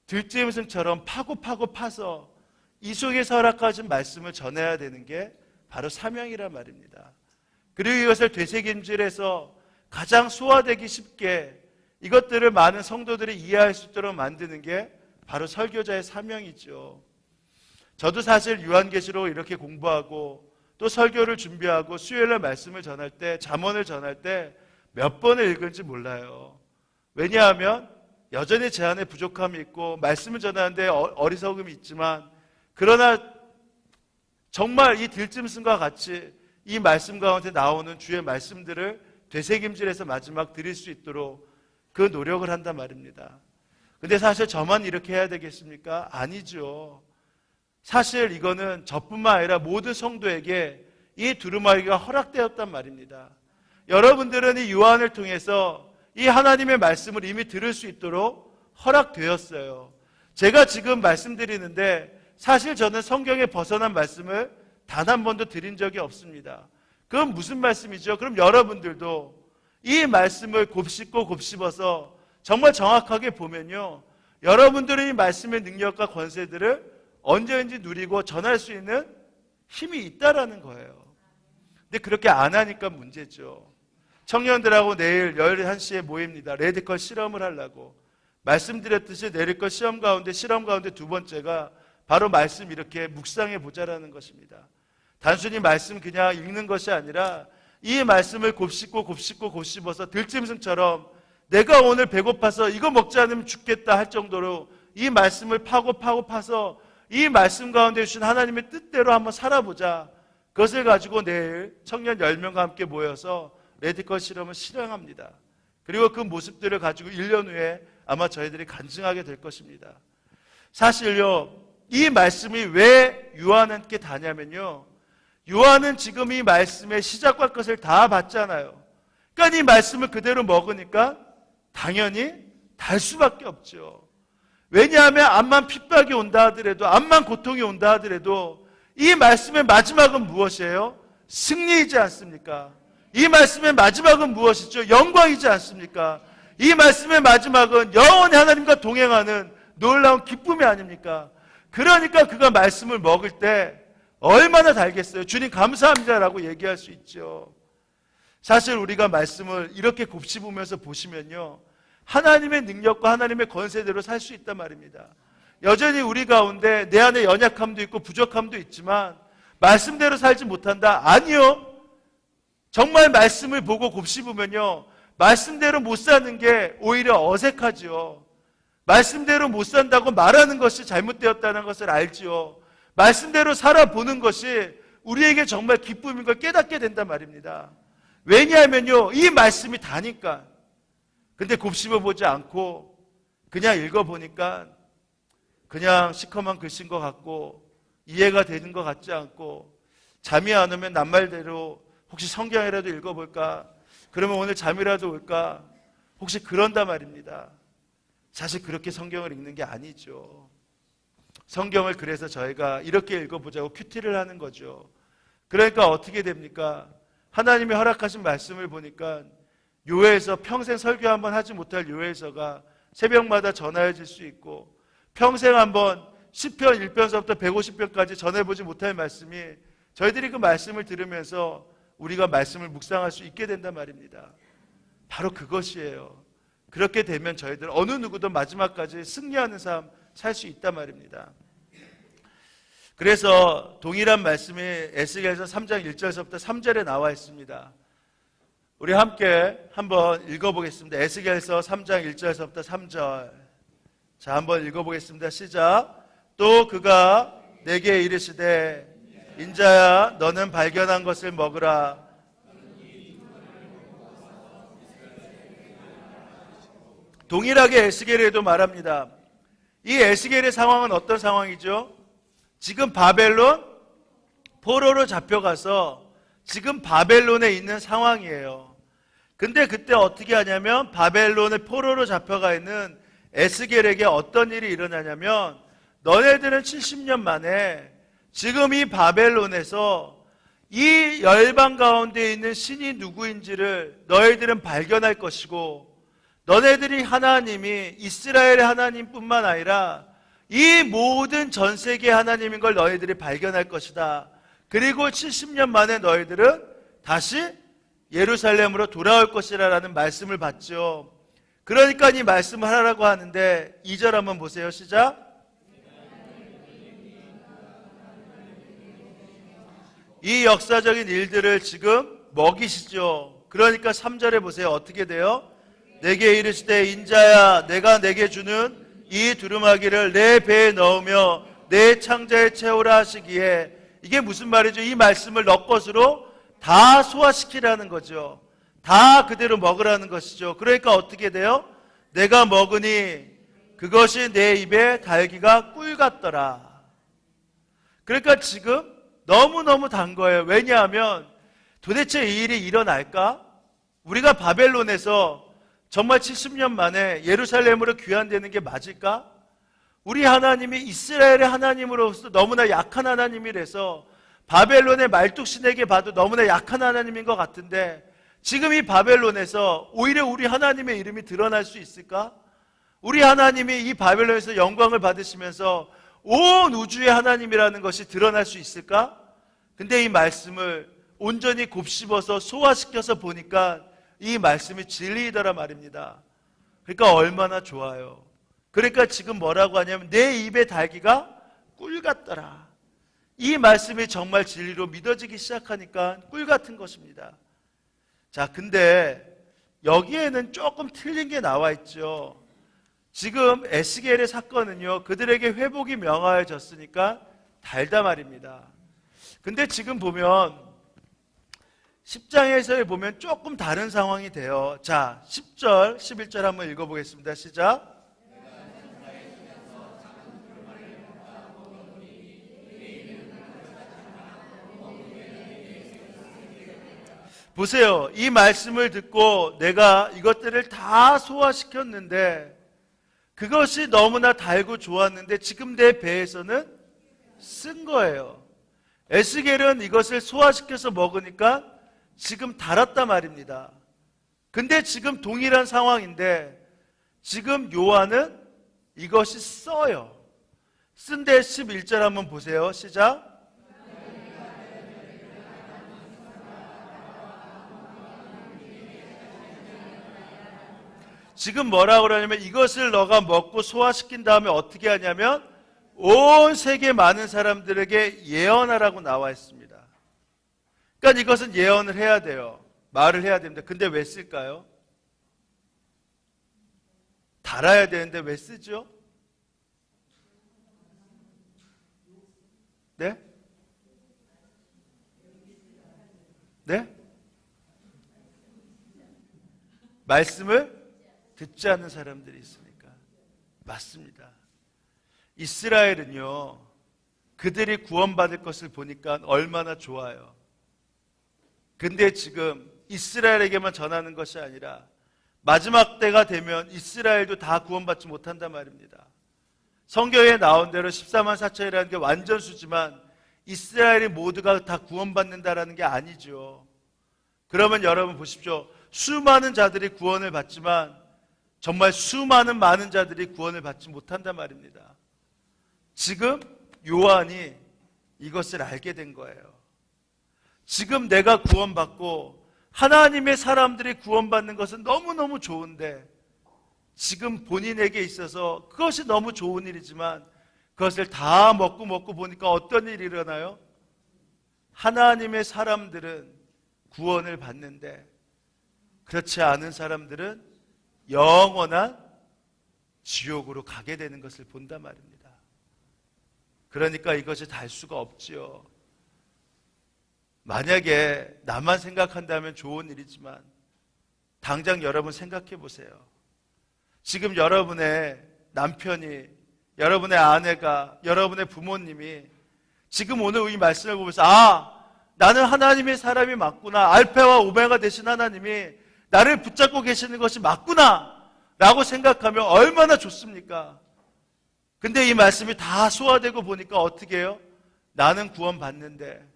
들짐승처럼 파서 이 속에서 허락하신 말씀을 전해야 되는 게 바로 사명이란 말입니다. 그리고 이것을 되새김질해서 가장 소화되기 쉽게 이것들을 많은 성도들이 이해할 수 있도록 만드는 게 바로 설교자의 사명이죠. 저도 사실 요한계시록 이렇게 공부하고 또 설교를 준비하고 수요일날 말씀을 전할 때, 잠언을 전할 때 몇 번을 읽은지 몰라요. 왜냐하면 여전히 제 안에 부족함이 있고 말씀을 전하는데 어리석음이 있지만, 그러나 정말 이 들짐승과 같이 이 말씀 가운데 나오는 주의 말씀들을 되새김질해서 마지막 드릴 수 있도록 그 노력을 한단 말입니다. 근데 사실 저만 이렇게 해야 되겠습니까? 아니죠. 사실 이거는 저뿐만 아니라 모든 성도에게 이 두루마기가 허락되었단 말입니다. 여러분들은 이 요한을 통해서 이 하나님의 말씀을 이미 들을 수 있도록 허락되었어요. 제가 지금 말씀드리는데 사실 저는 성경에 벗어난 말씀을 단 한 번도 드린 적이 없습니다. 그건 무슨 말씀이죠? 그럼 여러분들도 이 말씀을 곱씹어서 정말 정확하게 보면요, 여러분들은 이 말씀의 능력과 권세들을 언제든지 누리고 전할 수 있는 힘이 있다라는 거예요. 근데 그렇게 안 하니까 문제죠. 청년들하고 내일 11시에 모입니다. 레디컬 실험을 하려고. 말씀드렸듯이 레디컬 실험 가운데 두 번째가 바로 말씀 이렇게 묵상해 보자라는 것입니다. 단순히 말씀 그냥 읽는 것이 아니라 이 말씀을 곱씹어서 들짐승처럼 내가 오늘 배고파서 이거 먹지 않으면 죽겠다 할 정도로 이 말씀을 파서 이 말씀 가운데 주신 하나님의 뜻대로 한번 살아보자. 그것을 가지고 내일 청년 10명과 함께 모여서 레디컬 실험을 실행합니다. 그리고 그 모습들을 가지고 1년 후에 아마 저희들이 간증하게 될 것입니다. 사실요, 이 말씀이 왜 요한에게 다냐면요, 요한은 지금 이 말씀의 시작과 끝을 다 봤잖아요. 그러니까 이 말씀을 그대로 먹으니까 당연히 달 수밖에 없죠. 왜냐하면 암만 핍박이 온다 하더라도, 암만 고통이 온다 하더라도 이 말씀의 마지막은 무엇이에요? 승리이지 않습니까? 이 말씀의 마지막은 무엇이죠? 영광이지 않습니까? 이 말씀의 마지막은 영원히 하나님과 동행하는 놀라운 기쁨이 아닙니까? 그러니까 그가 말씀을 먹을 때 얼마나 달겠어요. 주님 감사합니다라고 얘기할 수 있죠. 사실 우리가 말씀을 이렇게 곱씹으면서 보시면요, 하나님의 능력과 하나님의 권세대로 살 수 있단 말입니다. 여전히 우리 가운데 내 안에 연약함도 있고 부족함도 있지만 말씀대로 살지 못한다? 아니요. 정말 말씀을 보고 곱씹으면요, 말씀대로 못 사는 게 오히려 어색하죠. 말씀대로 못 산다고 말하는 것이 잘못되었다는 것을 알지요. 말씀대로 살아보는 것이 우리에게 정말 기쁨인 걸 깨닫게 된단 말입니다. 왜냐하면요, 이 말씀이 다니까. 근데 곱씹어보지 않고 그냥 읽어보니까 그냥 시커먼 글씨인 것 같고 이해가 되는 것 같지 않고, 잠이 안 오면 낱말대로 혹시 성경이라도 읽어볼까? 그러면 오늘 잠이라도 올까? 혹시 그런단 말입니다. 사실 그렇게 성경을 읽는 게 아니죠. 성경을 그래서 저희가 이렇게 읽어보자고 큐티를 하는 거죠. 그러니까 어떻게 됩니까? 하나님이 허락하신 말씀을 보니까 요회에서 평생 설교 한번 하지 못할 요회에서가 새벽마다 전하여질 수 있고, 평생 한번 10편 1편서부터 150편까지 전해보지 못할 말씀이 저희들이 그 말씀을 들으면서 우리가 말씀을 묵상할 수 있게 된단 말입니다. 바로 그것이에요. 그렇게 되면 저희들 어느 누구도 마지막까지 승리하는 삶 살 수 있단 말입니다. 그래서 동일한 말씀이 에스겔서 3장 1절서부터 3절에 나와 있습니다. 우리 함께 한번 읽어보겠습니다. 에스겔서 3장 1절서부터 3절. 자, 한번 읽어보겠습니다. 시작. 또 그가 내게 이르시되 인자야 너는 발견한 것을 먹으라. 동일하게 에스겔에도 말합니다. 이 에스겔의 상황은 어떤 상황이죠? 지금 바벨론 포로로 잡혀가서 지금 바벨론에 있는 상황이에요. 근데 그때 어떻게 하냐면 바벨론의 포로로 잡혀가 있는 에스겔에게 어떤 일이 일어나냐면, 너네들은 70년 만에 지금 이 바벨론에서 이 열방 가운데 있는 신이 누구인지를 너희들은 발견할 것이고, 너네들이 하나님이 이스라엘의 하나님뿐만 아니라 이 모든 전 세계의 하나님인 걸 너희들이 발견할 것이다. 그리고 70년 만에 너희들은 다시 예루살렘으로 돌아올 것이라는 말씀을 받죠. 그러니까 이 말씀을 하라고 하는데 2절 한번 보세요. 시작. 이 역사적인 일들을 지금 먹이시죠. 그러니까 3절에 보세요. 어떻게 돼요? 내게 이르시되 인자야 내가 내게 주는 이 두루마기를 내 배에 넣으며 내 창자에 채우라 하시기에, 이게 무슨 말이죠? 이 말씀을 너 것으로 다 소화시키라는 거죠. 다 그대로 먹으라는 것이죠. 그러니까 어떻게 돼요? 내가 먹으니 그것이 내 입에 달기가 꿀 같더라. 그러니까 지금 너무너무 단 거예요. 왜냐하면 도대체 이 일이 일어날까? 우리가 바벨론에서 정말 70년 만에 예루살렘으로 귀환되는 게 맞을까? 우리 하나님이 이스라엘의 하나님으로서 너무나 약한 하나님이라서 바벨론의 말뚝신에게 봐도 너무나 약한 하나님인 것 같은데, 지금 이 바벨론에서 오히려 우리 하나님의 이름이 드러날 수 있을까? 우리 하나님이 이 바벨론에서 영광을 받으시면서 온 우주의 하나님이라는 것이 드러날 수 있을까? 근데 이 말씀을 온전히 곱씹어서 소화시켜서 보니까 이 말씀이 진리이더라 말입니다. 그러니까 얼마나 좋아요. 그러니까 지금 뭐라고 하냐면 내 입에 달기가 꿀 같더라. 이 말씀이 정말 진리로 믿어지기 시작하니까 꿀 같은 것입니다. 자, 근데 여기에는 조금 틀린 게 나와 있죠. 지금 에스겔의 사건은요, 그들에게 회복이 명하여졌으니까 달다 말입니다. 근데 지금 보면 10장에서 보면 조금 다른 상황이 돼요. 자, 10절, 11절 한번 읽어보겠습니다. 시작. 보세요. 이 말씀을 듣고 내가 이것들을 다 소화시켰는데 그것이 너무나 달고 좋았는데 지금 내 배에서는 쓴 거예요. 에스겔은 이것을 소화시켜서 먹으니까 지금 달았단 말입니다. 근데 지금 동일한 상황인데 지금 요한은 이것이 써요. 쓴데 11절 한번 보세요. 시작. 지금 뭐라고 그러냐면 이것을 너가 먹고 소화시킨 다음에 어떻게 하냐면 온 세계 많은 사람들에게 예언하라고 나와 있습니다. 그러니까 이것은 예언을 해야 돼요. 말을 해야 됩니다. 근데 왜 쓸까요? 달아야 되는데 왜 쓰죠? 네? 네? 말씀을 듣지 않는 사람들이 있으니까. 맞습니다. 이스라엘은요, 그들이 구원받을 것을 보니까 얼마나 좋아요. 근데 지금 이스라엘에게만 전하는 것이 아니라 마지막 때가 되면 이스라엘도 다 구원받지 못한단 말입니다. 성경에 나온 대로 14만 4천이라는 게 완전 수지만 이스라엘이 모두가 다 구원받는다라는 게 아니죠. 그러면 여러분 보십시오. 수많은 자들이 구원을 받지만 정말 수많은 많은 자들이 구원을 받지 못한단 말입니다. 지금 요한이 이것을 알게 된 거예요. 지금 내가 구원받고 하나님의 사람들이 구원받는 것은 너무너무 좋은데 지금 본인에게 있어서 그것이 너무 좋은 일이지만 그것을 다 먹고 보니까 어떤 일이 일어나요? 하나님의 사람들은 구원을 받는데 그렇지 않은 사람들은 영원한 지옥으로 가게 되는 것을 본단 말입니다. 그러니까 이것이 달 수가 없지요. 만약에 나만 생각한다면 좋은 일이지만 당장 여러분 생각해 보세요. 지금 여러분의 남편이, 여러분의 아내가, 여러분의 부모님이 지금 오늘 이 말씀을 보면서 나는 하나님의 사람이 맞구나. 알파와 오메가 되신 하나님이 나를 붙잡고 계시는 것이 맞구나 라고 생각하면 얼마나 좋습니까? 근데 이 말씀이 다 소화되고 보니까 어떻게 해요? 나는 구원받는데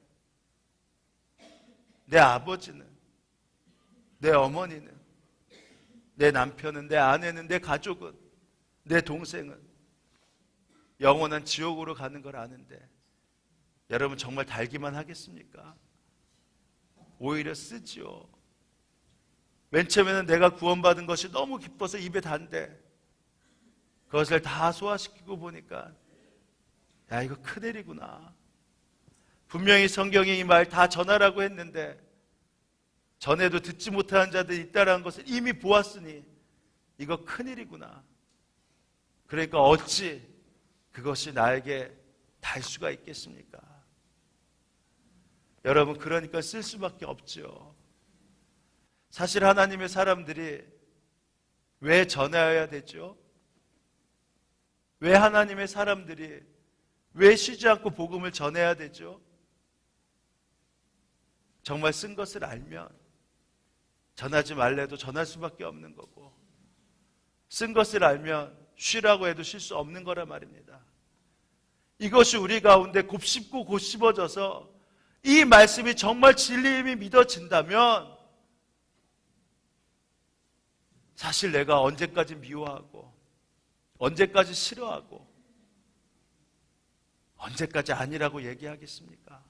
내 아버지는, 내 어머니는, 내 남편은, 내 아내는, 내 가족은, 내 동생은 영원한 지옥으로 가는 걸 아는데 여러분 정말 달기만 하겠습니까? 오히려 쓰지요. 맨 처음에는 내가 구원받은 것이 너무 기뻐서 입에 단데 그것을 다 소화시키고 보니까 야, 이거 큰일이구나. 분명히 성경이 이 말 다 전하라고 했는데 전에도 듣지 못하는 자들이 있다는 것을 이미 보았으니 이거 큰일이구나. 그러니까 어찌 그것이 나에게 달 수가 있겠습니까? 여러분, 그러니까 쓸 수밖에 없죠. 사실 하나님의 사람들이 왜 전해야 되죠? 왜 하나님의 사람들이 왜 쉬지 않고 복음을 전해야 되죠? 정말 쓴 것을 알면 전하지 말래도 전할 수밖에 없는 거고 쓴 것을 알면 쉬라고 해도 쉴 수 없는 거란 말입니다. 이것이 우리 가운데 곱씹고 곱씹어져서 이 말씀이 정말 진리임이 믿어진다면 사실 내가 언제까지 미워하고 언제까지 싫어하고 언제까지 아니라고 얘기하겠습니까?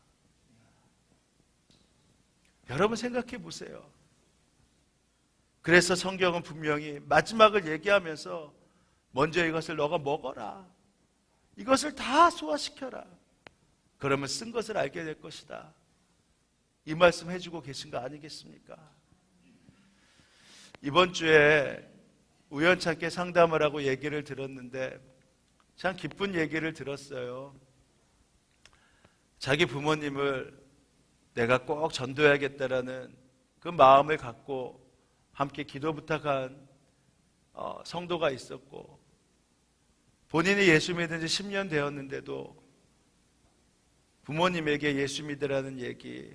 여러분 생각해 보세요. 그래서 성경은 분명히 마지막을 얘기하면서 먼저 이것을 너가 먹어라. 이것을 다 소화시켜라. 그러면 쓴 것을 알게 될 것이다. 이 말씀 해주고 계신 거 아니겠습니까? 이번 주에 우연찮게 상담을 하고 얘기를 들었는데 참 기쁜 얘기를 들었어요. 자기 부모님을 내가 꼭 전도해야겠다라는 그 마음을 갖고 함께 기도 부탁한 성도가 있었고 본인이 예수 믿은 지 10년 되었는데도 부모님에게 예수 믿으라는 얘기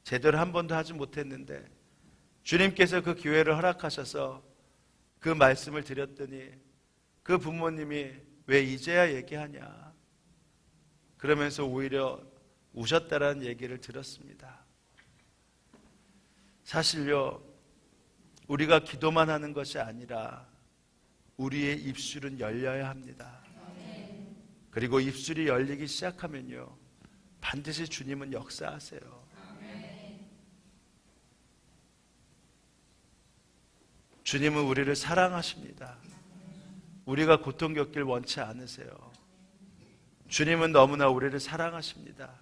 제대로 한 번도 하지 못했는데 주님께서 그 기회를 허락하셔서 그 말씀을 드렸더니 그 부모님이 왜 이제야 얘기하냐 그러면서 오히려 우셨다라는 얘기를 들었습니다. 사실요, 우리가 기도만 하는 것이 아니라 우리의 입술은 열려야 합니다. 그리고 입술이 열리기 시작하면요, 반드시 주님은 역사하세요. 주님은 우리를 사랑하십니다. 우리가 고통 겪길 원치 않으세요. 주님은 너무나 우리를 사랑하십니다.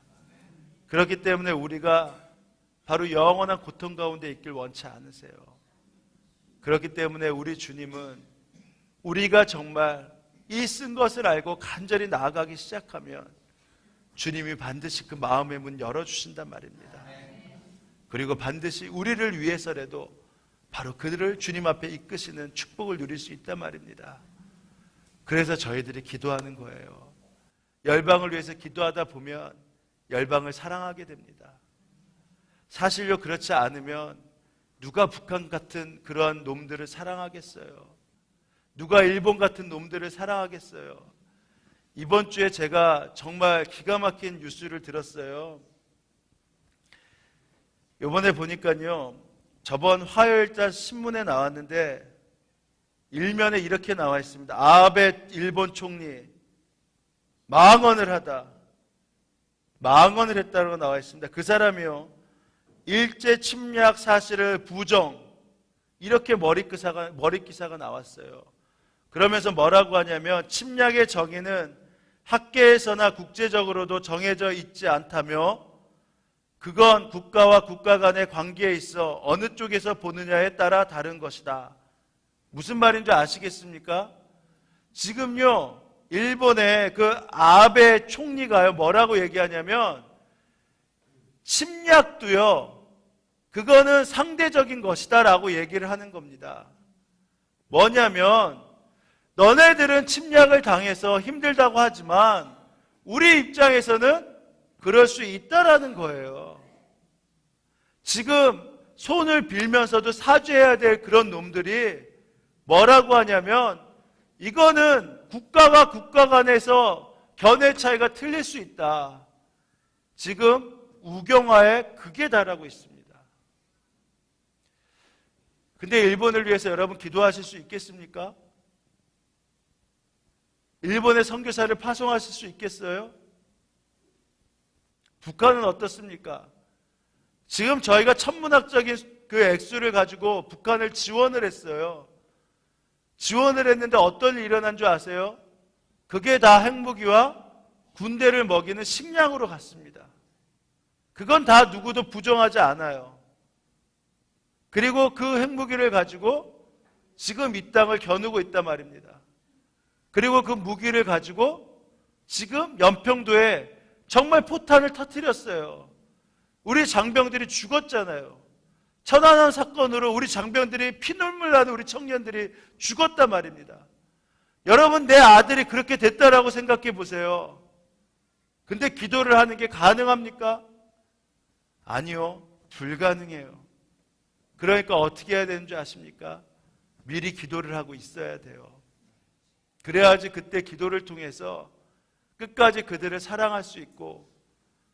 그렇기 때문에 우리가 바로 영원한 고통 가운데 있길 원치 않으세요. 그렇기 때문에 우리 주님은 우리가 정말 이 쓴 것을 알고 간절히 나아가기 시작하면 주님이 반드시 그 마음의 문 열어주신단 말입니다. 그리고 반드시 우리를 위해서라도 바로 그들을 주님 앞에 이끄시는 축복을 누릴 수 있단 말입니다. 그래서 저희들이 기도하는 거예요. 열방을 위해서 기도하다 보면 열방을 사랑하게 됩니다. 사실요, 그렇지 않으면 누가 북한 같은 그러한 놈들을 사랑하겠어요? 누가 일본 같은 놈들을 사랑하겠어요? 이번 주에 제가 정말 기가 막힌 뉴스를 들었어요. 이번에 보니까요, 저번 화요일자 신문에 나왔는데 일면에 이렇게 나와 있습니다. 아베 일본 총리 망언을 했다고 나와 있습니다. 그 사람이요, 일제 침략 사실을 부정, 이렇게 머릿 기사가 나왔어요. 그러면서 뭐라고 하냐면, 침략의 정의는 학계에서나 국제적으로도 정해져 있지 않다며, 그건 국가와 국가 간의 관계에 있어 어느 쪽에서 보느냐에 따라 다른 것이다. 무슨 말인지 아시겠습니까? 지금요, 일본의 그 아베 총리가요, 뭐라고 얘기하냐면, 침략도요, 그거는 상대적인 것이다 라고 얘기를 하는 겁니다. 뭐냐면, 너네들은 침략을 당해서 힘들다고 하지만 우리 입장에서는 그럴 수 있다라는 거예요. 지금 손을 빌면서도 사죄해야 될 그런 놈들이 뭐라고 하냐면, 이거는 국가와 국가 간에서 견해 차이가 틀릴 수 있다. 지금 우경화에 극에 달하고 있습니다. 근데 일본을 위해서 여러분 기도하실 수 있겠습니까? 일본의 선교사를 파송하실 수 있겠어요? 북한은 어떻습니까? 지금 저희가 천문학적인 그 액수를 가지고 북한을 지원을 했어요. 지원을 했는데 어떤 일이 일어난 줄 아세요? 그게 다 핵무기와 군대를 먹이는 식량으로 갔습니다. 그건 다 누구도 부정하지 않아요. 그리고 그 핵무기를 가지고 지금 이 땅을 겨누고 있단 말입니다. 그리고 그 무기를 가지고 지금 연평도에 정말 포탄을 터뜨렸어요. 우리 장병들이 죽었잖아요. 천안함 사건으로 우리 장병들이 피눈물 나는 우리 청년들이 죽었단 말입니다. 여러분, 내 아들이 그렇게 됐다라고 생각해 보세요. 근데 기도를 하는 게 가능합니까? 아니요, 불가능해요. 그러니까 어떻게 해야 되는 줄 아십니까? 미리 기도를 하고 있어야 돼요. 그래야지 그때 기도를 통해서 끝까지 그들을 사랑할 수 있고,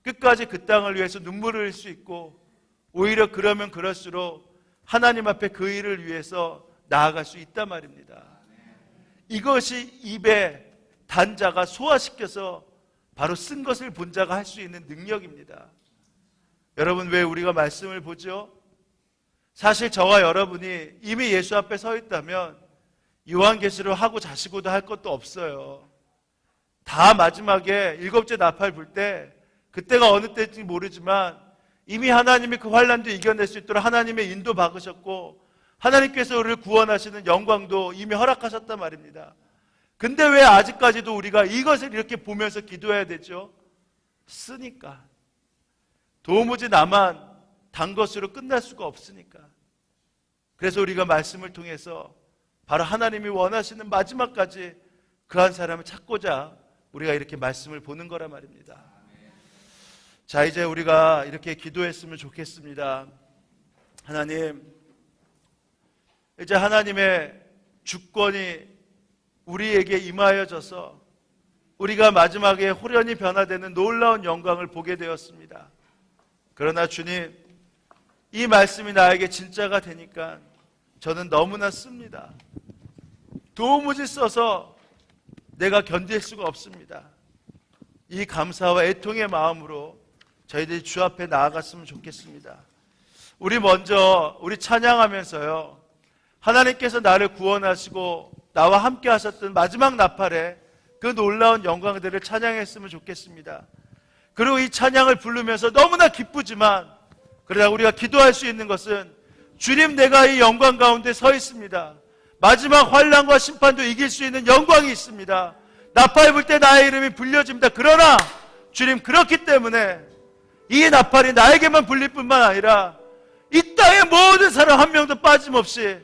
끝까지 그 땅을 위해서 눈물을 흘릴 수 있고, 오히려 그러면 그럴수록 하나님 앞에 그 일을 위해서 나아갈 수 있단 말입니다. 이것이 입에 단 자가 소화시켜서 바로 쓴 것을 본 자가 할 수 있는 능력입니다. 여러분, 왜 우리가 말씀을 보죠? 사실 저와 여러분이 이미 예수 앞에 서 있다면 요한계시록 하고 자시고도 할 것도 없어요. 다 마지막에 일곱째 나팔 불 때, 그때가 어느 때인지 모르지만 이미 하나님이 그 환난도 이겨낼 수 있도록 하나님의 인도 받으셨고, 하나님께서 우리를 구원하시는 영광도 이미 허락하셨단 말입니다. 근데 왜 아직까지도 우리가 이것을 이렇게 보면서 기도해야 되죠? 쓰니까. 도무지 나만 단 것으로 끝날 수가 없으니까. 그래서 우리가 말씀을 통해서 바로 하나님이 원하시는 마지막까지 그 한 사람을 찾고자 우리가 이렇게 말씀을 보는 거란 말입니다. 자, 이제 우리가 이렇게 기도했으면 좋겠습니다. 하나님, 이제 하나님의 주권이 우리에게 임하여져서 우리가 마지막에 호련히 변화되는 놀라운 영광을 보게 되었습니다. 그러나 주님, 이 말씀이 나에게 진짜가 되니까 저는 너무나 씁니다. 도무지 써서 내가 견딜 수가 없습니다. 이 감사와 애통의 마음으로 저희들이 주 앞에 나아갔으면 좋겠습니다. 우리 찬양하면서요, 하나님께서 나를 구원하시고 나와 함께 하셨던 마지막 나팔에 그 놀라운 영광들을 찬양했으면 좋겠습니다. 그리고 이 찬양을 부르면서 너무나 기쁘지만, 그러나 우리가 기도할 수 있는 것은, 주님, 내가 이 영광 가운데 서 있습니다. 마지막 환난과 심판도 이길 수 있는 영광이 있습니다. 나팔 불 때 나의 이름이 불려집니다. 그러나 주님, 그렇기 때문에 이 나팔이 나에게만 불릴 뿐만 아니라 이 땅의 모든 사람 한 명도 빠짐없이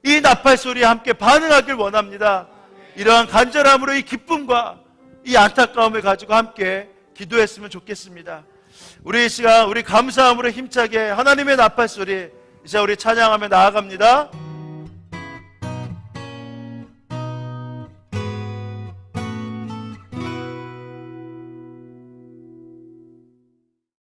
이 나팔 소리에 함께 반응하길 원합니다. 이러한 간절함으로 이 기쁨과 이 안타까움을 가지고 함께 기도했으면 좋겠습니다. 우리 이 시간 우리 감사함으로 힘차게 하나님의 나팔 소리, 이제 우리 찬양하며 나아갑니다.